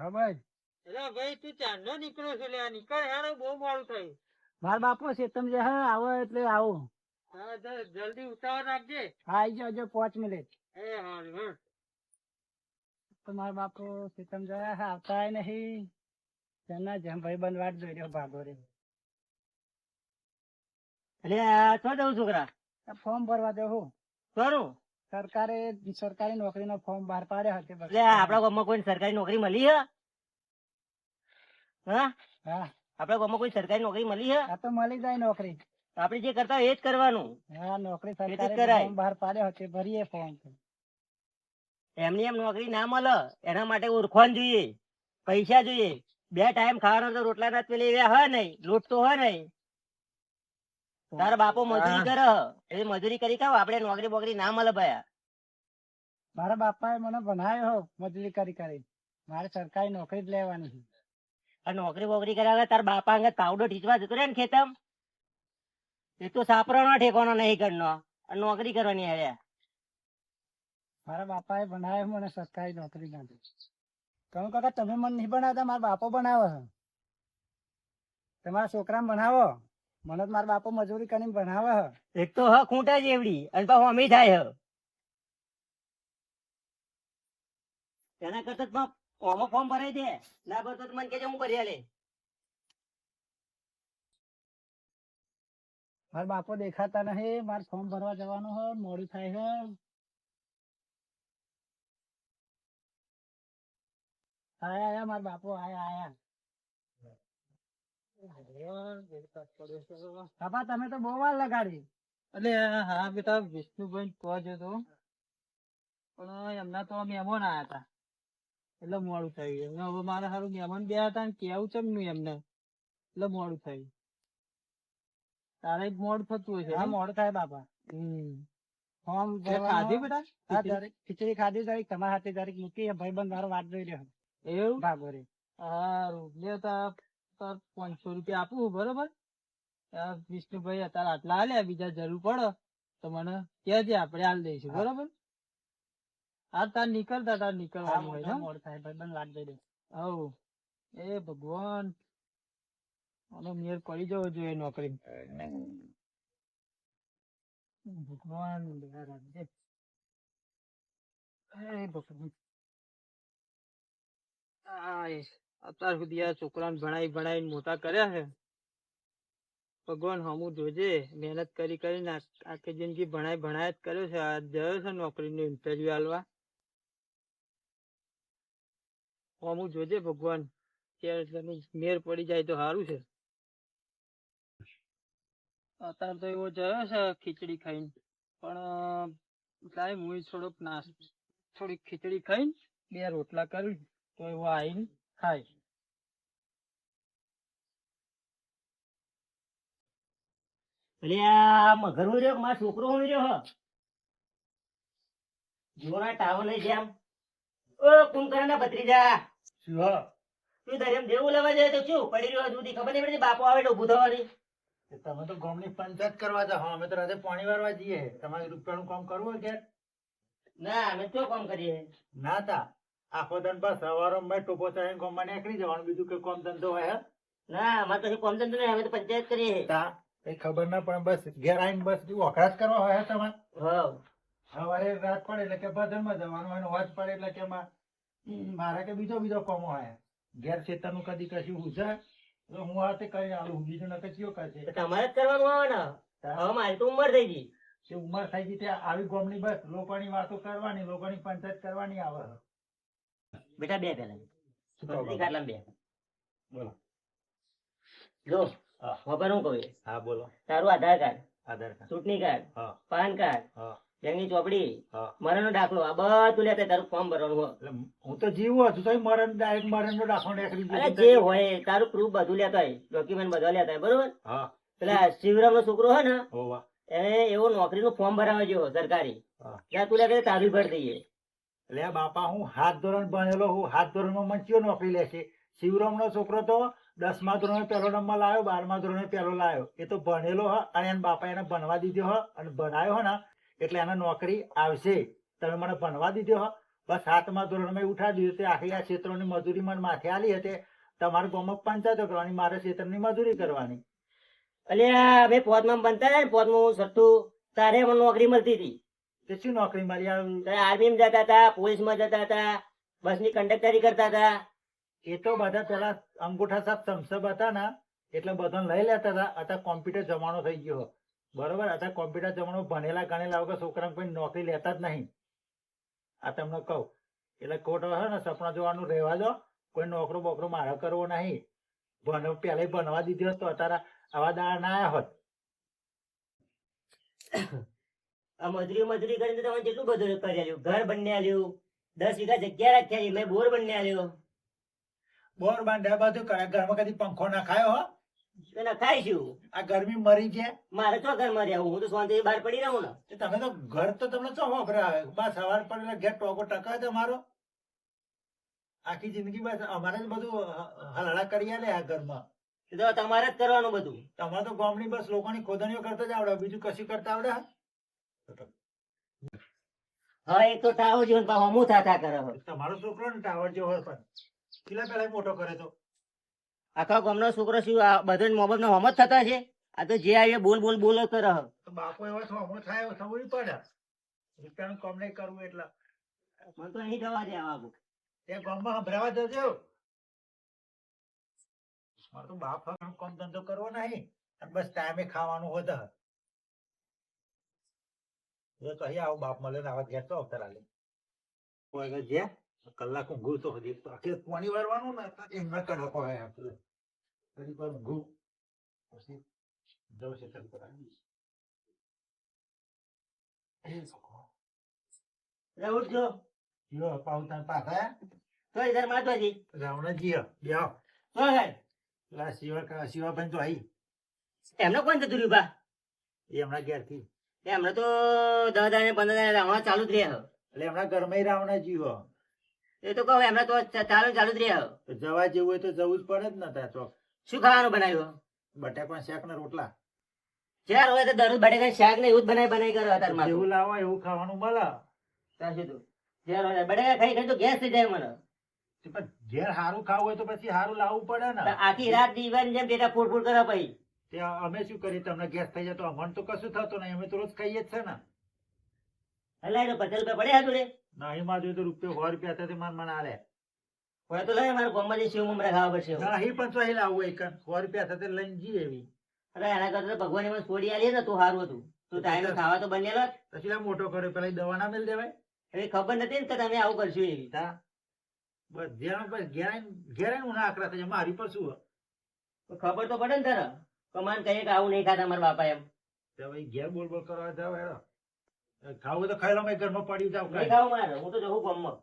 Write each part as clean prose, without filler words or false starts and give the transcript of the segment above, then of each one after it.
હા ભાઈ. એટલે ભાઈ તું ચાંદો નીકળ્યો છે લ્યા, નીકળ યાર, બહુ મોડું થયું. મારા બાપો છે તમે હા આવો એટલે આવો. હા જલ્દી ઉતાવળ રાખજે. હા આવી જાજો 5 મિનિટ. એ હારું હા. તો મારા બાપો સીતમ જયા આવતા નહીં. તેમના જેમ ભાઈ બંધ વાટ જોઈ રહ્યો ભાગો રે. એટલે શું જવું છોકરા? ફોર્મ ભરવા દેવું. કરું સરકારે સરકારી નોકરીનો ફોર્મ બહાર પાડ્યો હતો. એટલે આપડા ગામમાં કોઈ સરકારી નોકરી મળી હે? હા હા આપડા ગામમાં કોઈ સરકારી નોકરી મળી હે? આ તો મળી જાય નોકરી. આપડે જે કરતા હોય એ જ કરવાનું. હા નોકરી એ જ સરકારે કરાય. ફોર્મ બહાર પાડ્યો હતો ભરીએ ફોર્મ. એમની એમ નોકરી ના મળે એના માટે ઓળખવાનું જોઈએ, પૈસા જોઈએ. 2 ટાઈમ ખાવાનો તો રોટલા ના પેલી હે નહીં, લૂટ તો હે નહીં. તારા બાપો મજૂરી કરે એ મજૂરી કરી ખાવ, આપડે નોકરી બોકરી ના મળે ભાઈ. મારા બાપાએ મને ભણાવ્યો મજૂરી કરી કરી. મારે સરકારી નોકરી જ લેવાની છે. આ નોકરી બોકરી કર્યા તારા બાપા અંગે તાવડો ઢીચવા જતો રહે ને ખેતમ, એ તો સાપરાનો ઠેકાનો નહીં કરનો, નોકરી કરવાની આવ્યા. મારા બાપાએ ભણાવ્યો મને સરકારી નોકરી માટે. કહું કાકા તમે મને નહીં ભણાવતા, મારા બાપો ભણાવે છે. તમારા છોકરાને ભણાવો, મને તો મારા બાપો મજૂરી કરીને ભણાવે છે. એક તો હ ખૂંટા જેવડી અને પાછું અમી થાય હ. એના કરતા ઓમો ફોર્મ ભરાઈ દે, ના ભરતો મને કેજે હું ભરી આલે. મારા બાપો દેખાતા નહીં, મારે ફોર્મ ભરવા જવાનું હોય, મોડું થાય છે. આયા આયા મારા બાપો આયા આયા. બાપા તમે તો બહુ વાર લગાડી. એટલે હા બેટા વિષ્ણુભાઈ કહો જતો, પણ એમના તો મહેમાન આયા હતા એટલે મોડું થઈ ગયું. હવે મારે સારું મહેમાન બે હતા ને કેવું ચમનું એમને, એટલે મોડું થયું. તારે જ મોડું થતું હશે. હા મોડું થાય બાપા. ફોર્મ ખાધી બેટા? હા જરીક ખીચડી ખાધી, જરીક તમારા હાથે જરીક મૂકી ભાઈબંધ મારો વાત જોઈ રહ્યો. એવું ભાગો રે. હારું લે તાર 500 રૂપિયા આપું બરોબર. વિષ્ણુભાઈ અત્યારે આટલા આલ્યા, બીજા જરૂર પડે તો મને કહેજે, આપણે હાલ દઈશું બરોબર. હા તાર નીકળતા તાર નીકળવાનું હોય ને. મોડું થાય ભાઈબંધ વાત જોઈ રહ્યો. હવ એ ભગવાન આનો મેળ પડી જવો જોઈએ નોકરી. ભગવાન દયા રાખજે. એ ભગવાન અત્યાર સુધી આ છોકરાને ભણાવીને મોટા કર્યા છે. ભગવાન હમું જોજે, મહેનત કરી કરીને આખી જિંદગી ભણાય જ કર્યો છે. આ ગયો છે નોકરીનું ઇન્ટરવ્યુ આલવા. હમું જોજે ભગવાન, મેર પડી જાય તો સારું છે. અત્યારે તો એવો જયો છે ખીચડી ખાઈને, પણ લાય હું થોડીક ખીચડી ખાઈને 2 રોટલા કરી તો એવો આવીને ખાય. એટલે આ મગર રહ્યો મારો છોકરો રહ્યો જોરા ટાવર લઈ જેમ. ઓ કુંકરના ભત્રીજા શું હા? તું તારે એમ દેવું લેવા જાય તો શું પડી રહ્યો સુધી ખબર નહીં પડતી, બાપો આવે તો ઊભું થવાની. તમે તો ગામની પંચાયત કરવા જાઓ, અમે તો રાતે પાણી વારવા જઈએ. તમારે રૂપિયાનું કામ કરવું હોય ના અમે શું કામ કરીએ? ના તા આખો દન બસ સવારમાં ટોપો ચડીને ગામમાં નીકળી જવાનું, બીજું કઈ કામ ધંધો હોય? ના અમારે તો કોમ ધંધો નહીં, અમે તો પંચાયત કરીએ. તા કઈ ખબર ના પડે, બસ ઘેર આવીને બસ વખરાશ કરવા હોય તમારે. હા સવારે રાત પડે એટલે કે ભજનમાં જવાનું હોય, હોજ પડે એટલે કે મારે કે બીજો કામ હોય. ઘેર ખેતરનું કદી કશું ઉજાય તો હું આ તે કરી આલું, બીજું નકર ચિયો કરશે. તમારે જ કરવાનું આવે ને. હવે મારી તો ઉંમર થઈ ગઈ. જે ઉંમર થઈ ગઈ ત્યાં આવી ગામની બસ લોકોની વાતો કરવાની, લોકોની પંચાયત કરવાની આવે. બેટા બે પેલા બે બોલો. જો ખબર હું કહું, હા બોલો. તારું આધાર કાર્ડ, આધાર કાર્ડ, ચૂંટણી કાર્ડ, હા પાન કાર્ડ, હા બેંકની ચોપડી, હા. મરણનો દાખલો, આ બધું લેતા તારું ફોર્મ ભરવાનું હોય. એટલે હું તો જીવું હતું તો મરણ ડાયરેક્ટ મરણનો દાખલો નીકળી અરે ગયો. જે હોય તારું પ્રૂફ બધું લેતા હોય, ડોક્યુમેન્ટ બધા લેતા હોય બરોબર. હા પેલા શિવરામ નો છોકરો હોય ને હોવા. એને એવો નોકરીનું ફોર્મ ભરાવા જેવો સરકારી, હા. ત્યાં તું લે તારું ભરી દઈએ. એટલે બાપા હું 7 ધોરણ ભણેલો હું, 7 ધોરણમાં મને કયો નોકરી લેશે? શિવરામ નો છોકરો તો 10મા ધોરણે 1લો નંબર લાવ્યો, 12મા ધોરણે 1લો લાવ્યો. એ તો ભણેલો હ અને એના બાપા એને ભણવા દીધો હ અને ભણાયો હ ને એટલે એને નોકરી આવશે. તમે મને ભણવા દીધો હ, બસ 7મા ધોરણમાં ઉઠાડી દીધું તે આખી આ ક્ષેત્રોની મજૂરી મને માથે આલી હતી. તમારે ગામમાં પંચાયતો કરવાની, મારે ક્ષેત્રની મજૂરી કરવાની. અલ્યા અમે પોતમાં બનતા હતા ને પોતમાં હું સટ્ટુ તારે મને નોકરી મળતી હતી. તે શું નોકરી મારી આર્મી માં જતા હતા, પોલીસમાં જતા હતા, બસની કંડક્ટરી કરતા હતા. એ તો બધા પેલા અંગૂઠા સાહેબ સમસબ હતા ને એટલે બધાને લઈ લેતા હતા. અત્યારે કોમ્પ્યુટર જમાનો થઈ ગયો બરોબર. અત્યારે કોમ્પ્યુટર જમાનો ભણેલા ગણેલા વગર છોકરાને કોઈ નોકરી લેતા જ નહીં. આ તમને કહું એટલે ખોટો હે ને સપના જોવાનું રહેવા દો. કોઈ નોકરો બોકરો મારે કરવો નહીં. પહેલા ભણવા દીધી હોત તો અત્યારે આવા દાડા ના આવ્યા હોત. આ મજૂરી કરીને તો તમે કેટલું બધું કરી આલ્યું. ઘર બની આલ્યું, 10 વીઘા જગ્યા રાખી આલી, મેં બોર બની આલ્યો. બોર બાંધ્યા બધું કરે. ઘરમાં કદી પંખો ના ખાયો હો? એના ખાઈશું. આ ગરમી મરી ગયા. મારે તો ઘરમાં રહેવું, હું તો શાંતિ બહાર પડી રહું ને. તે તમે તો ઘર તો તમને ચો વાપર્યા આવે. બસ સવાર પર એટલે ઘેર ટોકો ટકા તમારો આખી જિંદગી બસ અમારે જ બધું હલડા કરી આલે આ ઘરમાં. એ તો તમારે જ કરવાનું બધું. તમારે તો ગામની બસ લોકોની ખોદણીઓ કરતા જ આવડે, બીજું કશું કરતા આવડે? હા એક તો ટાવો જીવન પાછો હમું થા કરે હવે. તમારો છોકરો ને ટાવર જેવો હોય પણ કેટલા પેલા મોટો કરે તો આખા ગામનો છોકરો શું આ બધો મોબાઈલ નો હમ જ થતા છે. આ તો જે આવે બોલ બોલ બોલ જ કરે હવે. તો બાપો એવો થોડો થાય થવું પડે. રૂપિયાનું કામ નહીં કરવું એટલે મને તો નહીં થવા દે આવા. તે ગામમાં સંભળાવા જજો. મારે તો બાપ કામ ધંધો કરવો નહીં અને બસ ટાઈમે ખાવાનું હોત. એ તો અહીંયા આવો બાપ મળે ને આવા ઘેર તો અવતાર આલે. કોઈ આગળ જ્યાં કલાક ઊંઘું તો હજી તો આખી પાણી વાળવાનું ને એમને કડકો હોય આપણે ઘડી પર ઊંઘું પછી જવું છે ચાલ કરાવી ઉઠજો યો પાવતા પાછા તો ઇધર માતવાજી રાવણજી બ્યાવ હા પેલા શિવાભાઈ તો આવી એમનો કોણ જતું રહ્યું બા? એ હમણાં ઘેરથી એમને તો 10 દાડે 15 દાડે રાવણા ચાલુ જ રહ્યા. એટલે હમણાં ઘરમાં રાવણજી હો. એ તો કહું એમને તો ચાલુ જ રહ્યા. તો જવા જેવું હોય તો જવું જ પડે જ ને ત્યાં ચોક. શું ખાવાનું બનાવ્યું? બટાકા શાક ને રોટલા. ચાર હોય તો દરરોજ બટેકા શાક ને એવું જ બનાવી કરો અત્યારમાં. જેવું લાવો એવું ખાવાનું મળે. સાચું તો ચાર હોય બટેકા ખાઈ ખાઈ તો ગેસ થઈ જાય મને. પણ ઘેર સારું ખાવું હોય તો પછી સારું લાવવું પડે ને. આખી રાત દીવાની જેમ પેટા ફૂડ ફૂડ કરવા પછી ત્યાં અમે શું કરીએ તમને ગેસ થઈ જાય તો અમને તો કશું થતું નહીં. અમે તો રોજ ખાઈએ જ છે ને. હલાય તો 50 રૂપિયા પડ્યા હતું રે. નહીં માં જોઈએ તો ₹100 હતા તે મને આલે. હોય તો લઈ મારે ગામમાંથી સેવ મમરા ખાવા પડશે. નહીં પણ તો લાવવું એક ₹100 હતા તે લઈને જઈએ એવી. અરે એના કરતા ભગવાન એમાં છોડી આલી ને તો સારું હતું. તું ટાઈમે ખાવા તો બનેલો જ. પછી આ મોટો કર્યો પેલા ઈ દવા ના મેલ દેવાય. એવી ખબર નથી ને કે તમે આવું કરશો એવી. તા બસ જેનો બસ ઘેરાય હું ના આકરા થઈ જાય. મારી પર શું તો ખબર તો પડે ને તારે. કમાન કહીએ કે આવું નહીં ખાતા મારા બાપા એમ. ભાઈ ઘેર બોલ બોલ કરવા જાવ હેરો. ખાવું તો ખાઈ લો. મેં ઘરમાં પડી જાવ. નહીં ખાવું મારે. હું તો જવું ગામમાં.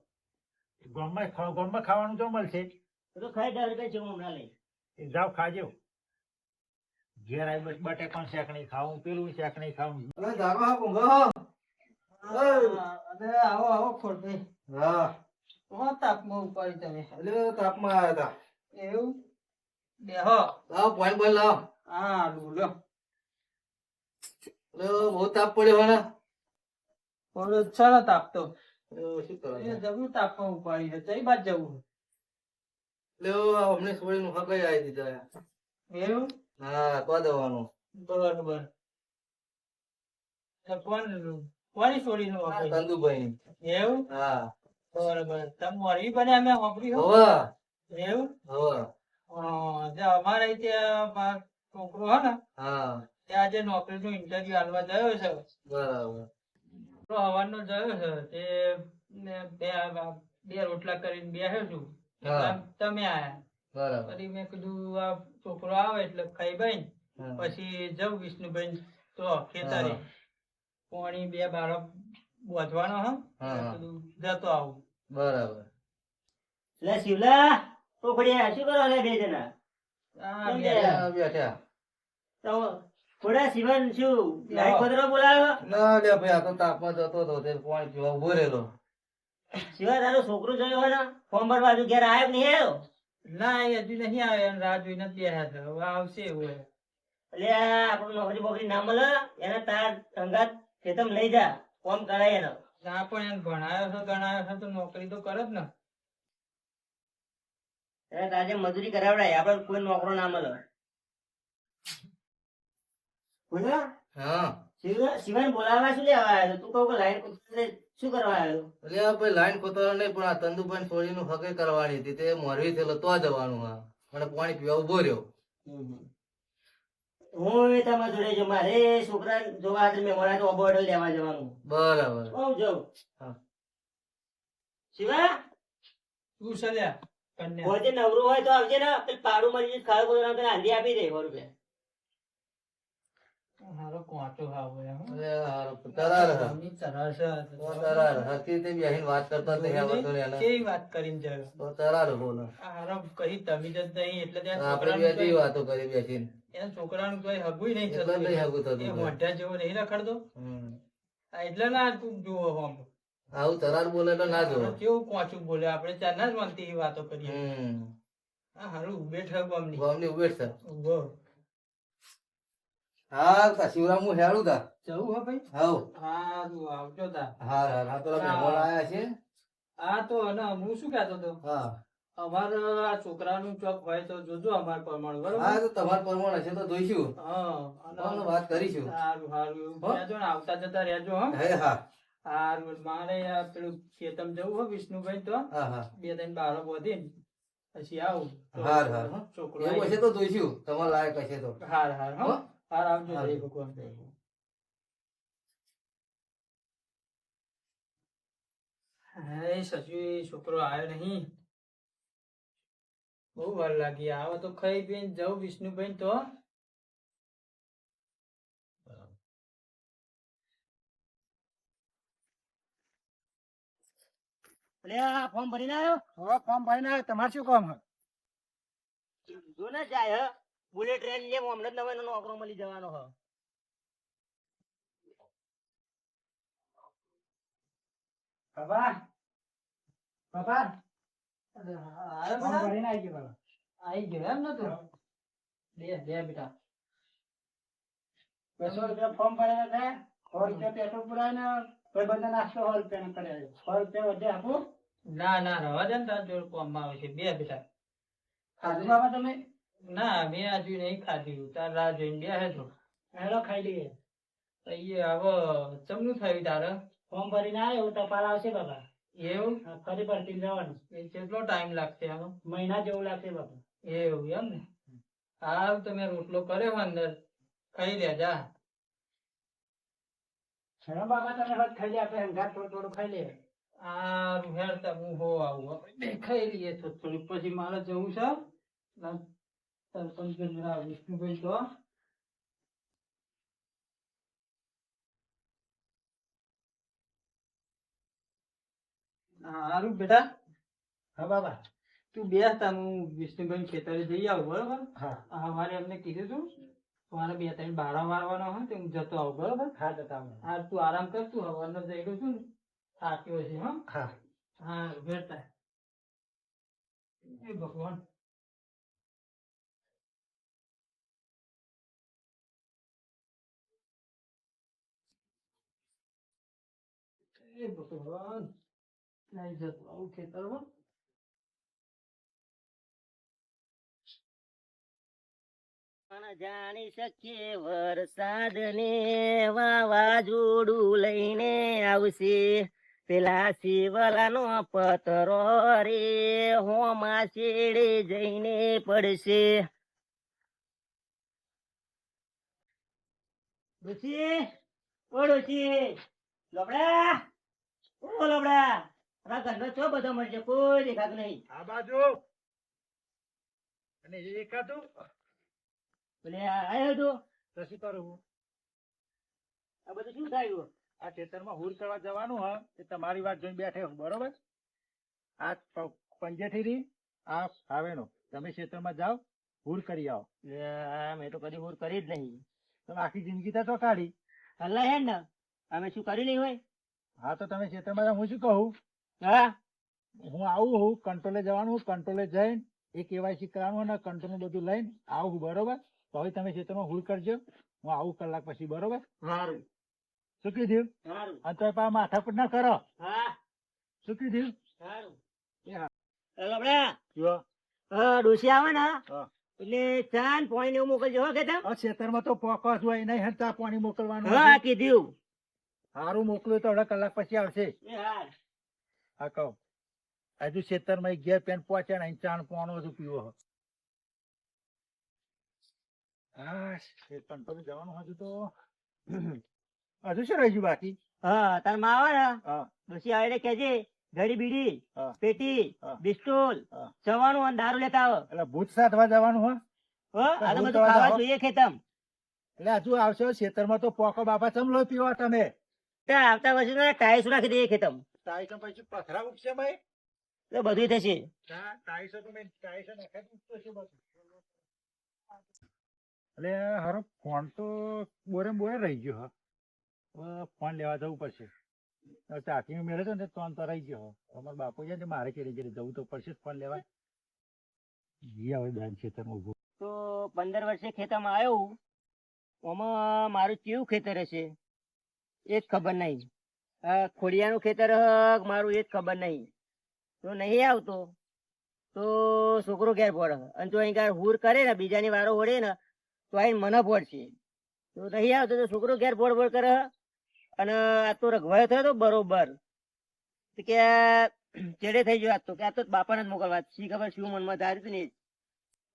ગામમાં ખાવાનું તો મળશે. તો ખાઈ 10 રૂપિયા સેવ મમરા લઈ. જાવ ખાજો. ઘેર આવી બસ બટેકાનું શાક નહીં ખાવું, પેલું શાક નહીં ખાવું. આવો આવો ખોટભાઈ. હા કોણ તાપમાં ઉપાડી તમે? એટલે તાપમાં આવ્યા હતા. એવું બેહો. લાવો પોઈન્ટ બોલ લાવો. હા લો એટલે બહુ તાપ પડ્યો ને. થોડો ચાલો તાપતો. શું કરો એ જબરું તાપમાં ઉપાડી છે. કઈ બાદ જવું? એટલે અમને છોડીને હગાઈ આવી દીધા. એવું? હા તો દવાનું. બરોબર. તો કોની છોડીને વાપરી? ચંદુભાઈ. એવું? હા બરોબર. તમે મોરબી બને અમે વાપરી હો? હવે એવું? હવે હા જે અમારે ત્યાં મારો છોકરો હે ને હા ત્યાં આજે નોકરીનું ઇન્ટરવ્યુ આલવા ગયો છે. બરાબર. તો હવારનો ગયો છે તે ને બે રોટલા કરીને બેસ્યો છું. હા. તમે આયા બરાબર. પછી મેં કીધું આ છોકરો આવે એટલે ખાઈ ભાઈ હા. પછી જવું વિષ્ણુભાઈ તો ખેતરે હા. પાણી 2 બારો બોધવાનો હ હા. કીધું જતો આવું. બરાબર. લે શિવલા પોખડિયા શું કરો લે બે જણા? આ કેમ બે ગયા? હા, બેઠા. તો થોડા શિવન શું લાઈટ પધરો બોલાવ્યો? ના લે ભાઈ આ તો તાપમાં જતો હતો તે પોઈન્ટ જોવા ઉભો રહેલો. શિવા તારો છોકરો જોયો હોય ને ફોર્મ ભરવા બાજુ ઘેર આવ્યો કે નહીં આવ્યો? ના એ હજુ નહીં આવે અને રાહ જોઈને જ બેઠા છે. હવે આવશે એવું હે. એટલે આપણું નોકરી બોકરી ના મળે એને તાર સંગાત ખેતમ લઈ જા ફોર્મ કરાય એનો. ના પણ એને ભણાયો છે ગણાયો છે તો નોકરી તો કરે જ ને. અરે તારે મજૂરી કરાવડાય આપડે કોઈ નોકરો ના મળે. બોલ્યા હા શિવાય બોલાવવા શું લેવા આવ્યો તું કહું કે લાઈન શું કરવા આવ્યો? એટલે આ ભાઈ લાઈન ખોતરવા નહીં પણ આ તંદુભાઈ છોડીનું હકે કરવાની હતી તે મોરવી થયેલો તો જવાનું હા મને પાણી પીવા ઉભો રહ્યો. હું એ તમારા જોડે જો મારે છોકરા જોવા હાથે મહેમાન તો ઓર્ડર લેવા જવાનું. બરાબર હું જાઉં. હા. શિવા તું છે લ્યા કન્યા. કોઈ જે નવરું હોય તો આવજે ને પેલું પાડું મરી જાય ખાડો ખોદવાનો તને હાંધી આપી દે 100 રૂપિયા. હારો કોટો હાવો એમ. અરે હારો તરાર હ. આમની તરાર છે. તો તરાર હતી તે બેહીને વાત કરતા જ નહીં આવડતું ને એને. કેવી વાત કરીને જાય. તો તરાર બોલો આ હારો કઈ તમીજ જ નહીં એટલે ત્યાં આપણે છોકરાનું બે કઈ- વાતો કરી બેસીને એના છોકરાનું કોઈ હગુય નહીં એટલે થતું. નહીં હગું થતું એ કોઈ. મોઢા જેવો નહીં રખડતો. હમ. આ એટલે ના તું જુઓ આમ. આવું તરાર બોલે તો ના જોવો. કેવું કોચું બોલે આપણે ચારના જ મનથી વાતો કરીએ. હમ આ હારું ઉભે ઠગ આમની. ગામની ઉભેટ છે. ઉભો. હા તા શિવરામ હું હેડું તા જવું હે ભાઈ? હાઉ હારું આવજો તા. હા હા હા પેલા મહેમાન આયા છે. આ તો અને હું શું કહેતો હતો હા અમારે આ છોકરાનું ચોક હોય તો જોજો અમાર પ્રમાણે હા બરોબર. તો તમાર પરમાણ હશે તો જોઈશું હા અને તમને વાત કરીશું. સારું સારું એવું હો? કહેજો ને આવતા જતા રહેજો હો. હે હા સારું મારે આ પેલું ખેતમ જવું હો વિષ્ણુભાઈ તો હા હા 2-3 બારો બોધીને પછી આવું તો હાર હાર હો. છોકરો એવું હશે તો જોઈશું તમારે લાયક હશે તો હાર હાર હો. હો? હાર આવજો હાર. જય ભગવાન. હે સચી છોકરો આવ્યો નહીં. બહુ વાર લાગી આવે તો ખાઈ પીને જાઉં વિષ્ણુભાઈ તો. એટલે આ ફોર્મ ભરીને આવ્યો? હવે ફોર્મ ભરીને આવ્યો. તમારે શું કામ હે? જો ને જાય હ બુલેટ ટ્રેન લે હમણાં જ નવાનો નોકરો મળી જવાનો હ. બાબા બાબા આવ્યો ફોર્મ બેટા? ભરીને આવી ગયો બાબા. આઈ ગયો એમ ને તું? બે બેટા. 200 રૂપિયા ફોર્મ ભરેલા છે. 100 રૂપિયા પેટ્રોલ પુરાય ને કોઈ બંને નાસ્તો 100 રૂપિયાનો કરી આવ્યો. 100 રૂપિયા વધે આપું. ના ના રવા દે ને તાર જોડે કોમમાં આવે છે બે બેટા. ખાધું બાબા તમે? ના મેં હજુ નહીં ખાધું તાર રાહ જોઈને બે છો. હેલો ખાઈ લઈએ. તો એ હવે ચમનું થયું તારે? ફોર્મ ભરીને આવ્યો ટપાલ આવશે બાબા. એવું? ફરી ભરતી જવાનું. એ કેટલો ટાઈમ લાગશે આનો? મહિના જેવું લાગશે બાબા. એવું એમ ને? હા તમે રોટલો કર્યો હોય અંદર ખાઈ લે જા. હેલો બાબા તમે હોત ખાઈ લે. આપણે હંગાત થોડું થોડું ખાઈ લઈએ. આ હેરતા હું હો આવું આપણે બે ખાઈ લઈએ થોડું થોડું પછી મારે જવું છે ના, સરપંચ વિષ્ણુભાઈ તો હારું બેટા. હા બાબા. તું બે હતા હું વિષ્ણુભાઈ ખેતરે જઈ આવું બરોબર. હા સવારે એમને કીધું તું મારે 2-3 બારા વારવાનો હોય તો હું જતો આવું બરોબર. હા જતા હા તું આરામ કર તું હવાનો જઈ છું ને થાક્યો છે હા. હા હા બેટા. એ ભગવાન. એ ભગવાન. નહીં જતો આવું ખેતરમાં. જાણી શકીએ વરસાદ ને વાવાઝોડું લઈને આવશે પેલા શિવલાનો પતરો રે હોમાં શેડે જઈને પડશે. ડોશી, ઓ ડોશી, લોબડા, ઓ લોબડા, આ ઘરનો છો બધો મળશે કોઈ દેખાતું નહીં. આ બાજુ અને એક હતું બોલે આવ્યો તું તો શું કરું? આ બધું શું થયું? આ ખેતરમાં હુર કરવા જવાનું હ એ તમારી વાત જોઈને બેઠે હું બરોબર. આ પંજેઠી રી આ ફાવેનો તમે ખેતરમાં જાઓ હુર કરી આવો. મેં તો કદી હુર કરી જ નહીં. તમે આખી જિંદગી તો કાઢી. હલ્લા હે ને અમે શું કર્યું નહીં હોય? હા તો તમે ખેતરમાં જાઓ. હું શું કહું, હા હું આવું હું કંટ્રોલે જવાનું, કંટ્રોલે જઈને એ કેવાયસી કરવાનું અને કંટ્રોલ બધું લઈને આવું બરોબર. તો હવે તમે ખેતરમાં હુર કરજો. હું આવું કલાક પછી બરોબર. સારું. શું કીધું? સારું આ તો પા માથાકૂટ ના કરો. હા શું કીધું? સારું એ હા. લબડા જો ડોસી આવે ને હા. એટલે ચા ને પાણી ને એવું મોકલજો હો કે આ ખેતરમાં તો પોકો જ હોય નહીં હંતા પાણી મોકલવાનું હા હોય. કીધું સારું મોકલું તો અડધા કલાક પછી આવશે. એ હા હા કહું હજુ ખેતરમાં એક ઘેર પેન પહોંચ્યા ને ચા ને પાણું બધું પીવો હો. હા કંટ્રોલ જવાનું હજુ તો હજુ શું રહી ગયું બાકી? હા તાર માં આવે ને હા ડોસી આવે એટલે કેજે ઘડી બીડી હા. પેટી હા. બિસ્ટોલ હા. ચવાનું અને દારૂ લેતા આવો એટલે ભૂત સાધવા જવાનું હોય. હો આ તો હું બધું કરવા ખાવા જાઓ? જોઈએ ખેતમ એટલે હજુ આવશે ખેતરમાં તો પોકો બાપા ચમ લો પીવા તમે? ત્યાં આવતા વર્ષે તો ટાઈસ રાખી દઈએ ખેતમ ટાઈસો પછી પથરા ઉગશે ભાઈ. એટલે બધું થશે ટાઈસો તો મેં ટાઈસો નાખ્યા જ ઉગતો છે બધું. એટલે હારો ફોન તો બોરે રહી ગયો હા. હવે ફોન લેવા જવું પડશે. ચાકીમાં મેળે તો ને તોન તો રહી ગયો. અમારા બાપુ છે ને મારે ચેડી જવું તો પડશે જ ફોન લેવા. જી આવે બેન ખેતરમાં ઉભો. તો 15 વર્ષે ખેતરમાં આવ્યો આમાં મારું કેવું ખેતર હશે એ જ ખબર નહીં આ ખોડિયાનું ખેતર હ કે મારું એ જ ખબર નહીં તો નહીં આવતો તો છોકરો ઘેર પડે અને જો અહીં કાંઈ હુર કરે ને બીજાની વારો ઓળે ને તો આઈને મને પડશે તો નહીં આવતો તો છોકરો ઘેર બોડ કરે અને આ તો રઘવાયો થયો તો બરોબર તો કે ચેડે થઈ ગયો આજ તો કે આ તો બાપાને જ મોકલવા શી ખબર શું મનમાં ધાર્યું હતું ને એ જ.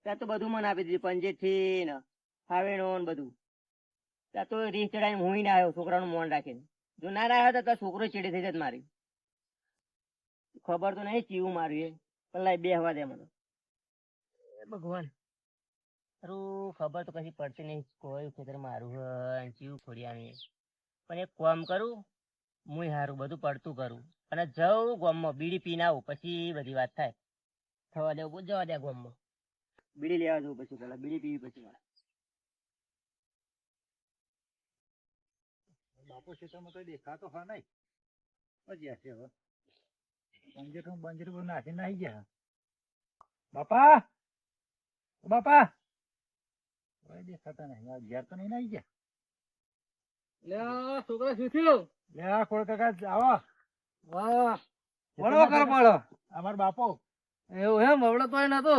ત્યાં તો બધું મને આપી દીધું પંજેથી ને હાવેણો ને બધું ત્યાં તો રીસ ચડાવીને હું ના આવ્યો છોકરાનું મોન રાખીને જો ના આવ્યો તો ત્યાં છોકરો ચીડી થઈ જાય મારી ખબર તો નહીં ચીવું માર્યું એ પણ લાઈ બે હવા દે મને એ ભગવાન સારું ખબર તો કશી પડતી નહીં કોઈ ખેતર મારું હોય ચીવું ખોડિયાનું પણ એક કામ કરું હું હારું બધું પડતું કરું અને જઉં ગામમાં બીડી પીને આવું પછી બધી વાત થાય થવા દેવું જવા દે ગામમાં બીડી લેવા જવું પછી પેલા બીડી પીવી પછી મારે બાપુ ખેતરમાં તો દેખાતો હા નહીં. પછી હશે હવે બંજેટું બધું નાખીને આવી ગયા. બાપા ઓ બાપા કોઈ દેખાતા નહીં. આ ઘેર તો નહીં આવી ગયા. છોકરા શું થયું? લે આ ખોળ કાકા આવો. વાહ વળો કર મળો અમાર બાપો એવું એમ હવડે તો નતો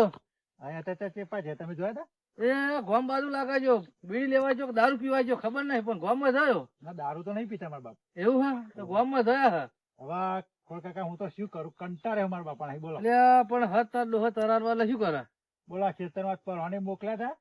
અહીંયા તો ચેપા છે. તમે જોયા તા? એ ગોમ બાજુ લાગાજો બીડી લેવા જો દારૂ પીવા જો ખબર નહીં પણ ગોમમાં થયો ના દારૂ તો નહીં પીતા મારા બાપ. એવું હા તો ગોમમાં થયા હા હવે ખોળ કાકા હું તો શું કરું? કંટાળે અમારા બાપા નહીં. બોલો એટલે પણ હત તાર ડોહ તરારવા એટલે શું કરે બોલા ખેતરમાં પરવાને મોકલ્યા હતા.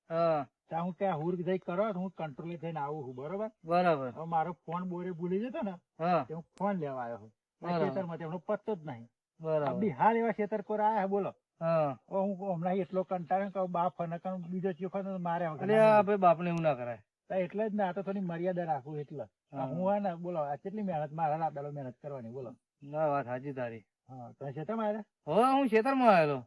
હા ત્યાં હું ત્યાં હુર જઈ કરો તો હું કંટ્રોલે થઈને આવું છું. બરોબર. બરાબર હવે મારો ફોન બોરે ભૂલી જતો ને હા તે હું ફોન લેવા આવ્યો છું. બરાબર. ખેતરમાં તેમનો પત્તો જ નહીં. આ બરાબર બિહાર એવા ખેતર કોર આયા બોલો. હા હવે હું હમણાં એટલો કંટાળ્યો કે બાપ ફનકણ બીજો ચીખો તો મારે એટલે આ ભાઈ બાપને એવું ના કરાય એટલે જ ને આ તો થોડી મર્યાદા રાખું એટલે હા. હું હોય ને બોલો આ કેટલી મહેનત મારા લાદાલો મહેનત કરવાની બોલો. ના વાત સાચી તારી હા તમે છે તમારે હવે હું ખેતરમાં આવેલો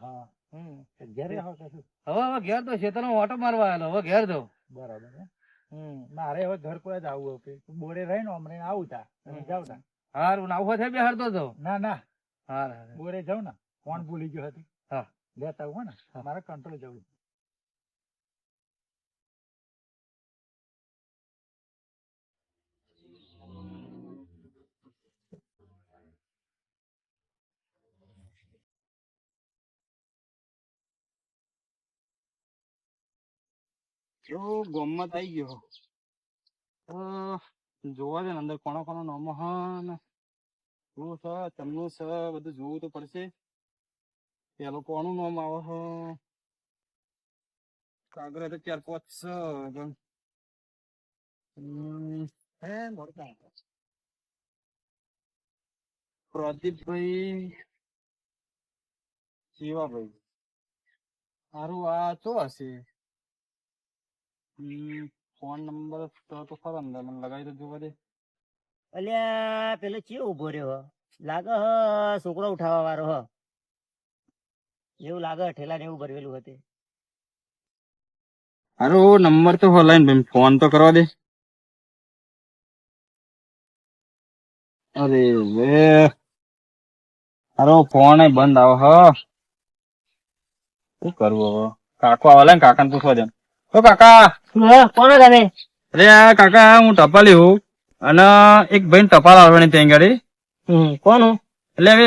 હા હમ ઘેરે આવો કે શું? હવે ઘેર તો ખેતરમાં ઓટો મારવા આવેલો હવે ઘેર દઉં બરાબર હે? હમ મારે હવે ઘર કોઈ જ આવવું કે બોરે રહી ને હમણાં આવું તા તમે જાવ તા. હારું ના આવું થાય બે હારતો જાઉં ના ના હાર બોરે જાઉં ને ફોન ભૂલી ગયો હતી. હા. લેતા આવું હો ને મારે કંટ્રોલ જવું. તો ગોમમાં તો આવી ગયો જોવા દે ને અંદર કોનો કોનો નામ ને શું છે ચમનું છે બધું જોવું તો પડશે પેલો કોનું નામ આવે છે કાગળ તો 4-5 છે હે મોડું પ્રદીપભાઈ શિવાભાઈ સારું આ તો હશે ફોન નંબર તો ખરો અંદર મને લગાવી તો જોવા દે અલ્યા પેલો ચિયો ઉભો રહ્યો લાગે હ છોકરો ઉઠાવવા વાળો હ એવું લાગે ઠેલા ને એવું ભરવેલું હતું હારો નંબર તો હલાઈને ભાઈ ફોન તો કરવા દે અરે વે હારો ફોન બંધ આવો હ શું કરવું હવે કાકો આવેલા ને કાકાને પૂછવા દે ઓ કાકા કોનો તમે અરે આ કાકા હું ટપાલી હું અને એક ભાઈ ટપાલ આવવાની ત્યાં ગાડી. કોનું એટલે હવે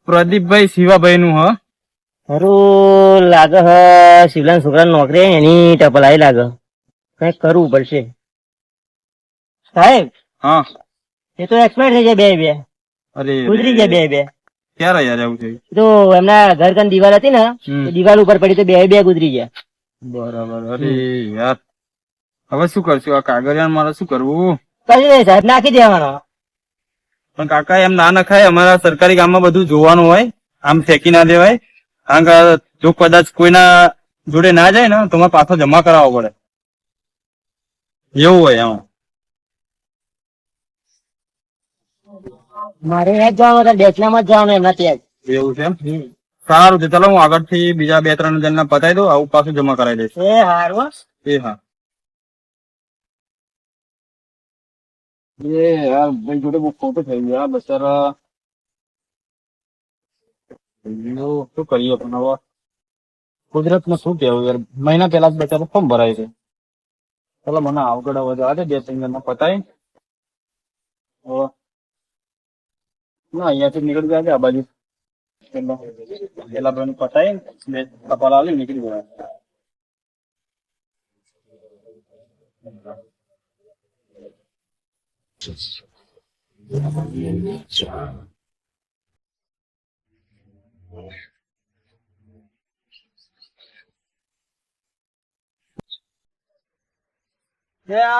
પ્રદીપભાઈ શિવાભાઈ નું હ. મારું લાગે હ શિવલાલ છોકરા નોકરી એની ટપલ આવી લાગે કઈક કરવું પડશે સાહેબ. હા. એ તો એક્સપાયર થઈ જાય બે અરે ગુજરી જાય બે ક્યારે યાર એવું થયું? તો એમના ઘર કાન દિવાલ હતી ને હમ. એ દિવાલ ઉપર પડી તો બે ગુજરી ગયા. બરાબર. અરે યાર હવે શું કરશું? આ કાગળિયા મારે શું કરવું? કઈ નહીં સાહેબ, નાખી દેવાનો. પણ કાકા એમ ના નખાય. અમારા સરકારી કામમાં બધું જોવાનું હોય, આમ ફેંકી ના દેવાય. કારણ કે જો કદાચ કોઈના જોડે ના જાય ને તો મારે પાછો જમા કરાવવો પડે, એવું હોય એમાં. મારે ત્યાં જ જવાનું હતા, ડેચનામાં જ જવાનું એમના ત્યાં જ. એવું છે એમ? સારું છે, ચાલો હું આગળથી બીજા 2-3 જણને પતાવી દઉં, આવું પાછું જમા કરાવી દઈશ. એ હારું. એ હા. એ યાર ભાઈ જોડે બહુ ખોટું થઈ ગયું. આ બચારા શું કરીએ પણ હવે કુદરત ને શું કેવું યાર. મહિના પહેલા જ બચારો ફોર્મ ભરાય છે. ચાલો મને આવગડ હવે જવા દે, 2-3 જણને પતાવી. હવે ના અહીંયાથી નીકળી જાય છે આ બાજુ. પેલા ભાઈ પતાવી 2 ટપાલ આવી નીકળી ગયા.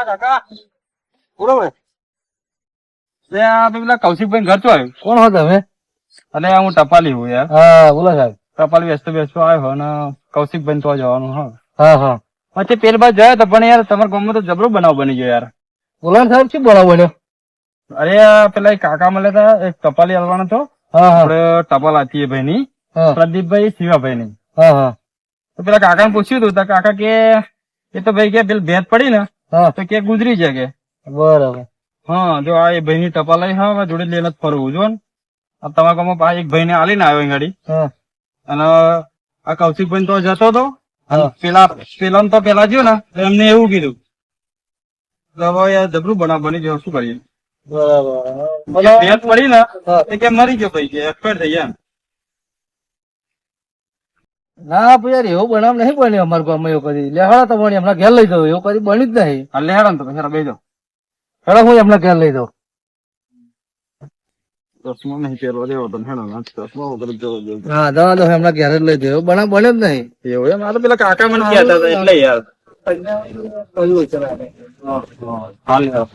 કાકા બોલો ને. આ પેલા કૌશિકભાઈ ઘર શું આવ્યું? કોણ હો તમે? અને હું ટપાલી હું યાર. હા બોલો સાહેબ. ટપાલી બેસતો આવ્યો અને કૌશિકભાઈ તો જવાનું. હા હા હા. પછી પેલ બાદ ગયા તો પણ યાર તમારા ગામમાં તો જબરો બનાવ બની ગયો યાર. બોલો ને સાહેબ, શું બનાવ બન્યો? અરે પેલા એક કાકા મળ્યા હતા, એક ટપાલી હલવાનો હતો. હા હા આપણે ટપાલ હતી ભાઈ ની, હા પ્રદીપભાઈ શિવાભાઈ ની. હા હા તો પેલા કાકા ને પૂછ્યું હતું તો કાકા કે એ તો ભાઈ કે પેલી ભેદ પડી ને હા. તો કે ગુજરી જાય કે. બરાબર. હા જો આ ભાઈ ની ટપાલ આવી, હા જોડે લઈને જ ફરવું જો ને. તમારા ગામમાં પાછા એક ભાઈ ને આલીને આવ્યો ગાડી. હા અને આ કૌશિકભાઈ તો જતો હતો. હા. પેલા તો પેલા જ્યો ને તો એમને એવું કીધું કે હવે યાર જબરું બનાવ બની ગયો, શું કરીએ? બરાબર. ભેદ પડી ને હા. એ કે મરી ગયો ભાઈ, કે એક્સપાયર થઈ ગયા. ના ભાઈ યાર, એવું બનાવ નહીં બન્યો અમારા ગામમાં. એવું કદી લેહાડા તો બની હમણાં ઘેર લઈ જાવ, એવું કદી બન્યું જ નહીં. હા લે હેડો ને તો પછી બેજો. હેડો હું એમના ઘેર લઈ જાઉં. ચશ્મા નહીં પહેરવા દેવો તો હેડો ને, ચશ્મા વગર જોવો જોઈએ. હા દવા દો એમના ઘેર જ લઈ જાઉં. એવું બનાવ બન્યો જ નહીં. એવું એમ? આ તો પેલા કાકા મને કહેતા હતા એટલે યાર. હાલ યાર.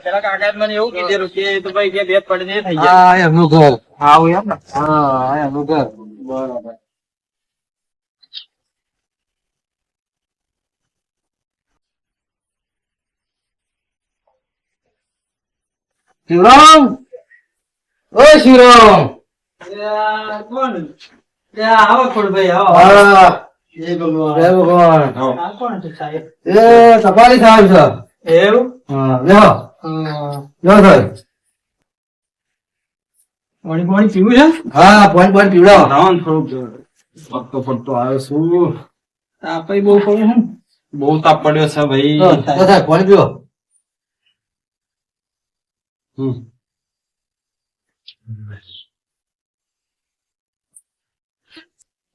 પેલા કાકા મને એવું કીધેલું કે તો ભાઈ કે ભેદ પડી ને થઈ જાય. હા એમનું ઘર. હા આવું એમ ને. હા એમનું ઘર. બરાબર. શિવરામ, ઓ શિવરામ. કોણ? આવો ખોડભાઈ આવો. હા જય ભગવાન. જય ભગવાન. આ કોણ છે સાહેબ? એ ટપાલી સાહેબ છે. એવું? હા લ્યો હા. લ્યો સાહેબ. પાણી પીવું છે? હા પોઈન્ટ પીવડાવો. રાવણ થોડુંક પડતો પડતો આવ્યો છું. તાપ બહુ પડે છે ને? બહુ તાપ પડ્યો છે ભાઈ. લો સાહેબ પાણી પીવો.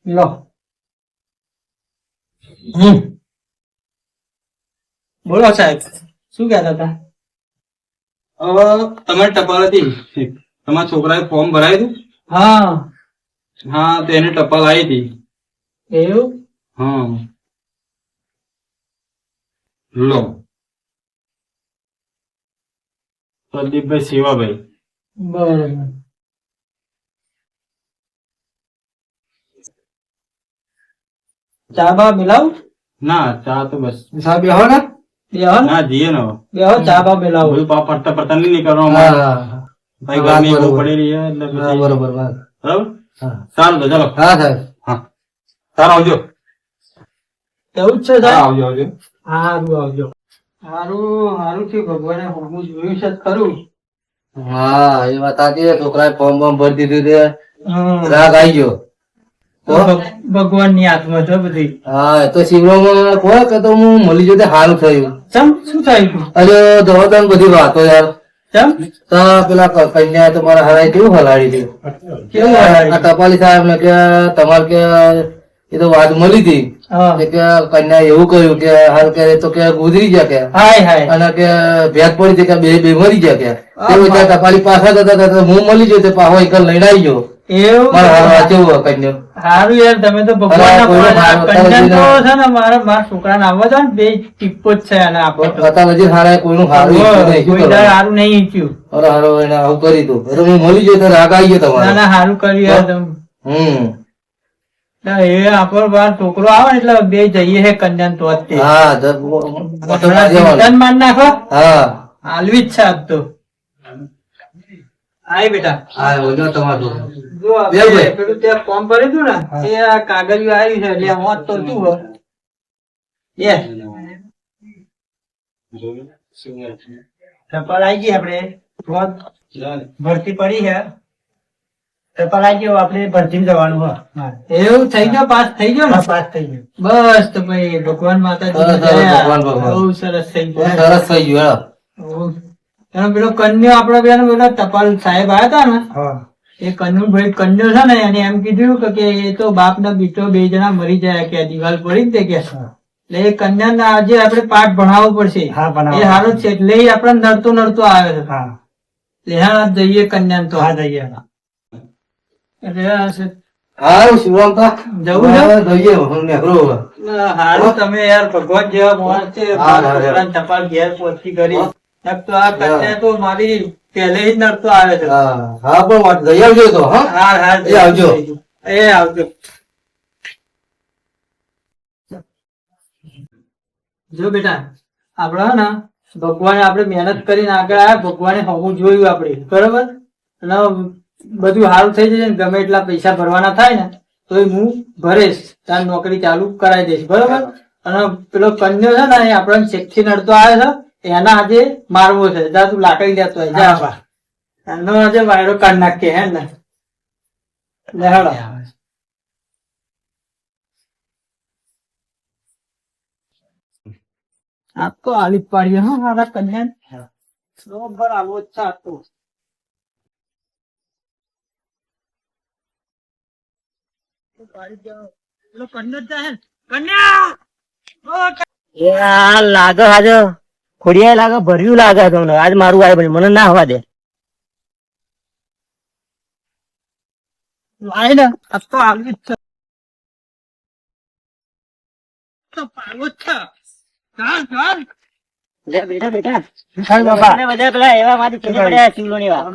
લો. બોલો સાહેબ, શું કહેતા હતા? હવે તમારી ટપાલ હતી, તમારા છોકરાએ ફોર્મ ભરાયું હતું. હા. હા તો એને ટપાલ આવી હતી. એવું? હા લો. પ્રદીપભાઈ શિવાભાઈ. બરાબર. ચા બા મિલાવ? ના ચા તો બસ. સાહેબ બેહો ને. બેહો ને? ના જીએ ને હવે. બેહો, ચા બા મિલાવ. બધું પડતા પડતા નહીં નીકળવા હા અમારે. ભાઈ ગરમી બહુ પડી રહી છે એટલે હા પછી. બરોબર બરોબર. બરાબર. હા સારું તો ચાલો. હા સાહેબ. હા સારું આવજો. એવું જ છે હા સાહેબ? આવજો આવજો. હારું આવજો. હારું હારું થયું ભગવાને હું જોયું છે જ ખરું. હા એ વાત સાચી છે. છોકરાએ ફોર્મ બોર્મ ભરી દીધું તે હમ. રાગ આવી ગયો. ભગવાન ની આત્મા છે બધી. હા તો શિવરામ કહો કે તો હું મળી જતે સારું થયું. ચમ શું થયું? અરે જો તને બધી વાતો યાર. ચમ તો પેલા કન્યા તો મારા હરાય કેવું હલાડી હતી. કેવું આ હલાડી? ટપાલી સાહેબ ને કે તમારે કે એ તો વાત મળી હતી હા. કે કન્યા એવું કર્યું કે હાલ કે તો કે ગુજરી ગયા કે હાય હાય. અને કે ભેદ પડી હતી કે બે મરી ગયા કે તે બધા ટપાલી પાછા જતા હતા હું મળી ગયો તે પાછો એક લઈને આવી ગયો. એવું મારા હારા કેવું કન્યા સારું યાર, તમે તો ભગવાન ના કોઈનો હારો કંજન તો અત્યારે છે ને મારા છોકરાને આવવા દો ને, બે ટીપો જ છે અને આપો તો. અત્યારે હજી હારા કોઈનું હારું ઈચ્છ્યું નહીં. શું કોઈ દાડે કરવાનું? હારું નહીં ઈચ્છ્યું. અરે હારો એને આવું કરી તું એટલે હું મળી ગયો તો રાગ આવી ગયો ના તમારે. ના હારું કર્યું યાર તમે. ના, એ આપણો બાર છોકરો આવે ને એટલે બે જઈએ હે કન્યાન તો જ તે. હા થોડા ચિંતન માન નાખો. હા હાલવી જ છે આજ તો. આય બેટા, હા ઓજો તમારું જો આ બે ભાઈ. પેલું તે ફોર્મ ભર્યું હતું ને, એ આ કાગળિયું આવ્યું છે એટલે આ વાંચ તો શું હોય? એ ટપાલ આવી ગઈ આપણે. ભરતી પડી છે. ટપાલ આવી ગયો, આપણે ભરતી જવાનું હોય. એવું થઈ ગયો, પાસ થઈ ગયો ને? પાસ થઈ ગયો. બસ તો ભાઈ ભગવાન માતાજી સરસ, સરસ, ભગવાન, ભગવાન. બહુ સરસ થઈ ગયો. સરસ થઈ ગયું ઓહ. એનો પેલો કન્યો આપડે પેલો પેલો ટપાલ સાહેબ આવ્યા હતા ને, એ કન્યો ભાઈ કન્યો છે ને, એને એમ કીધું કે એ તો બાપ ને બીટો બે જણા મરી જાય કે દિવાલ પડી જ તે કે. એટલે એ કન્યાને આજે આપણે પાઠ ભણાવવો પડશે. એ સારું છે એટલે એ આપણે નડતો નડતો આવે છે. એટલે હા જઈએ કન્યાને તો. હા જઈએ. એટલે આ છે. હારું શિવરામ કા જવું છે? જઈએ હું નીકળું હવે. હારું તમે યાર ભગવાન જેવા માણસ છે. હા, હા, છોકરાને ટપાલ ઘેર પહોંચી કરી. એક તો આ કન્યા તો મારી પહેલે જ નડતો આવે છે. હા હા પણ વાત જઈ આવજો તો હા હા હા એ આવજો. એ આવજો. જો બેટા આપડે હે ને ભગવાને આપણે મહેનત કરીને આગળ આવ્યા, ભગવાને હોવું જોયું આપણે બરોબર. અને બધું સારું થઈ જશે ને, ગમે એટલા પૈસા ભરવાના થાય ને તો હું ભરીશ, તાર નોકરી ચાલુ કરાવી દઈશ બરોબર. અને પેલો કન્યો છે ને એ આપણને શેઠથી નડતો આવે છે, એના આજે મારવો છે. જા તું લાકડી લેતો હોય જા. એનો આજે વાયરો કાઢ નાખીએ હે ને. લે હેડો. આ તો આલી પાડીએ હો મારા કન્યા. બરોબર આવો જ છે આ તો. પેલો કન્યો જ જાય. કન્યા! ઓ એ આ લાગે આજે ખોડિયા લાગે ભર્યું લાગે તમને. આજ મારું આવે મને ના હવા દે. લાય ને આ તો આવી જ છે. તો પાડવો જ છે. ચાલ ચાલ. લે બેટા બેટા બાપા અને બધા પેલા એવા મારી ચીડી પડ્યા શિવલોની વાત.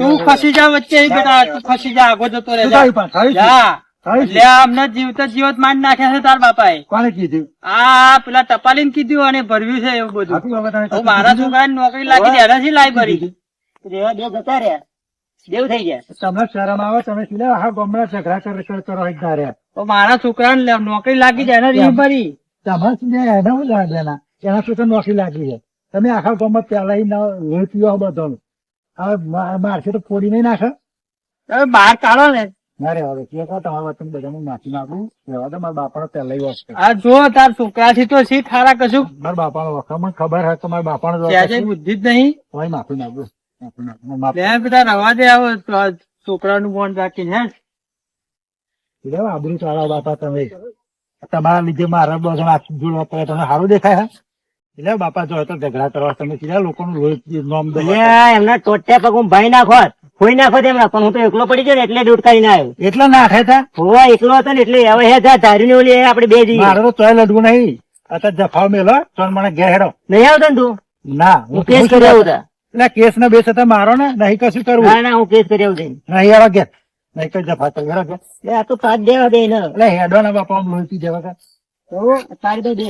તું ખસી જા વચ્ચે બેટા, તું ખસી જા, આગો જતો રહે જા. એટલે અમને જીવતા જીવત મારી નાખ્યા છે તાર બાપાએ. કોને કીધું? આ પેલા ટપાલીને કીધું અને ભરવ્યું છે એવું બધું. હવે મારા છોકરાને નોકરી લાગી છે, એનાથી લાઈ ભરી. રેવા દેવ જતા રહ્યા, દેવ થઈ ગયા. તમને શરમ આવે? તમે શું લેવા આખા ગામડા ઝઘડા કરો એક ધારે? તો મારા છોકરાને નોકરી લાગી જાય એનાથી ભરી. તમારે શું જાય? એને શું જાણ દેના? એના શું તો નોકરી લાગી છે? તમે આખા ગામમાં પેલા લોહી પીવા બધો હવે મારશે તો ફોડી નહીં નાખે. તમે બહાર કાઢો ને. ના રે હવે કે તમારા વચ્ચે બધાને માફી માંગુ. રહેવા દો, મારા બાપાનો પહેલા વસ્તુ. આ જો તાર છોકરાથી તો શી થારા કશું મારા બાપાનો વખત મને ખબર હોય તો મારા બાપાનો ત્યાં બુદ્ધિ જ નહીં. હોય માફી માંગુ. માફી માંગુ. માફી બે બધા રવા દે આવો છોકરાનું બોન રાખીને હે. લેવા આબરૂ તારા બાપા તમે. તમારા લીધે મારા બધા આખી જોડવા પડે. તમને સારું દેખાય હા? એટલે બાપા જો તો ઝઘડા કરવા તમે સીધા લોકોનું લોહી નોમ દો. અલ્યા, એમના ટોટ્યા પગ હું ભાઈ નાખો, ખોઈ નાખો તેમના. પણ હું તો એકલો પડી ગયો ને એટલે દૂધ કરીને આવ્યો. એટલા નાખે તા હોવા એકલો હતો ને એટલે હવે હે જા ધાર્યું ને ઓલી આપણે બે જઈએ. મારે તો તોય લડવું નહીં. અત્યારે જફાવ મેલો તો મને ઘેર હેડો. નહીં આવતો ને તું? ના હું કેસ કરી આવું તા. એટલે કેસ ને બેસ હતા મારો ને નહીં કશું કરવું. ના ના હું કેસ કરી આવું જઈને. નહીં હેડો ઘેર. નહીં કઈ જફા તો હેડો ઘેર. આ તો પાછ દેવા દે ને. એટલે હેડો ના બાપા આમ લોહી પી જવા ઘેર. તો તારી તો દે.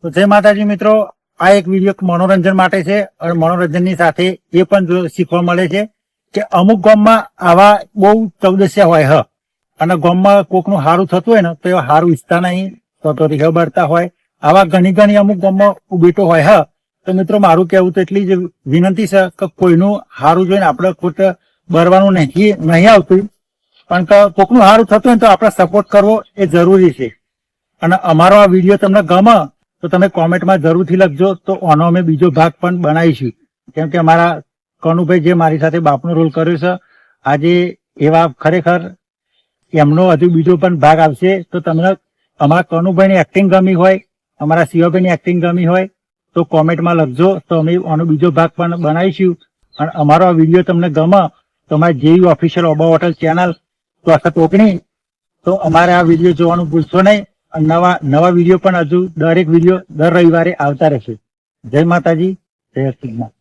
તો જય માતાજી મિત્રો, આ એક વિડીયો મનોરંજન માટે છે અને મનોરંજનની સાથે એ પણ શીખવા મળે છે કે અમુક ગામમાં આવા બહુ ચૌદસ્યા હોય હ અને ગામમાં કોકનું હારું થતું હોય ને તો એ હારું ઈચ્છતા નહીં તો રીહ બળતા હોય. આવા ઘણી અમુક ગામમાં ઉભીટો હોય હ. તો મિત્રો મારું કહેવું તો એટલી જ વિનંતી છે કે કોઈનું હારું જોઈને આપણે ખોટ બરવાનું નહીં આવતું પણ કોકનું સારું થતું હોય ને તો આપણે સપોર્ટ કરવો એ જરૂરી છે. અને અમારો આ વિડીયો તમને ગમે તો તમે કોમેન્ટમાં જરૂરથી લખજો, તો આનો અમે બીજો ભાગ પણ બનાવીશું. કેમ કે અમારા કનુભાઈ જે મારી સાથે બાપનો રોલ કર્યો છે, આજે એવા ખરેખર એમનો હજુ બીજો પણ ભાગ આવશે. તો તમને અમારા કનુભાઈની એક્ટિંગ ગમી હોય, અમારા શિવાભાઈની એક્ટિંગ ગમી હોય તો કોમેન્ટમાં લખજો, તો અમે આનો બીજો ભાગ પણ બનાવીશું. અને અમારો આ વિડીયો તમને ગમે તો અમારી જેવી ઓફિશિયલ ઓબા હોટલ ચેનલ 64 તો અમારે આ વિડીયો જોવાનું ભૂલશો નહીં. અને નવા વિડીયો પણ હજુ દરેક વિડીયો દર રવિવારે આવતા રહેશે. જય માતાજી, જય શ્રી કૃષ્ણ.